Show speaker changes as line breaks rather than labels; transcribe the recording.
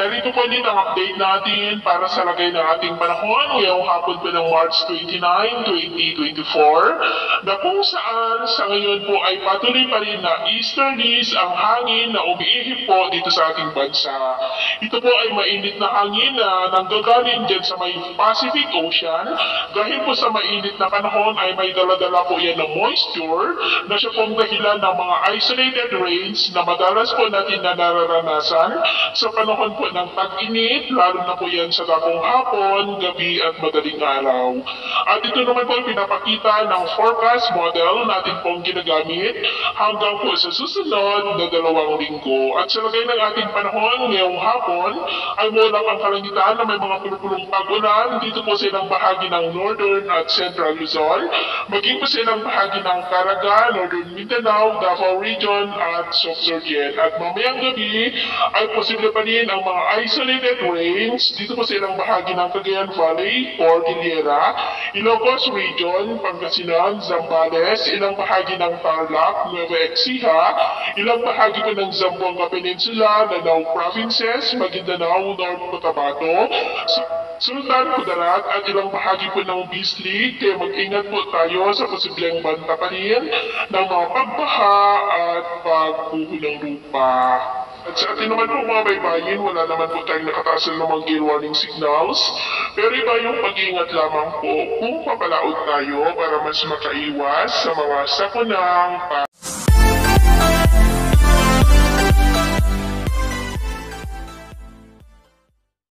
narito po din ang update natin para sa lagay ng ating panahon ngayong hapon po ng March 29, 2024 na kung saan sa ngayon po ay patuloy pa rin na easterlies ang hangin na umiihip po dito sa ating bansa. Ito po ay mainit na hangin na nanggagaling dyan sa may Pacific Ocean. Dahil po sa mainit na panahon ay may daladala po yan ng moisture na siya pong dahilan ng mga isolated rains na madalas po natin na nararanasan sa panahon po ng tag-init, lalo na po yan sa dakong hapon, gabi at madaling araw. At ito naman po pinapakita ng forecast model natin pong ginagamit hanggang po sa susunod na 2 linggo. At sa lagay ng ating panahon ngayong hapon ay mula ang kalangitan na may mga pulupulong pag-ulan dito po sa ilang bahagi ng Northern at Central Luzon, maging po sa ilang bahagi ng Caraga, Northern Mindanao, Davao Region at Sorsogon. At mamayang gabi ay posible pa rin ang mga isolated rains dito po sa ilang bahagi ng Cagayan Valley, Cordillera, Ilocos Region, Pangasinan, Zambales, ilang bahagi ng Tarlac, Nueva Ecija, ilang bahagi po ng Zamboanga Peninsula, Lanao Provinces, Maguindanao, North Cotabato, Sultan Kudarat at ilang bahagi po ng Bisli, kaya mag-ingat po tayo sa posibleng banta pa rin ng mga pagbaha at pagbuho ng lupa. At sa atin naman po mga baybayin, wala naman po tayong nakataas na mga gale warning signals, pero iba yung pag-iingat lamang po kung papalaot tayo para mas makaiwas sa mga sakunang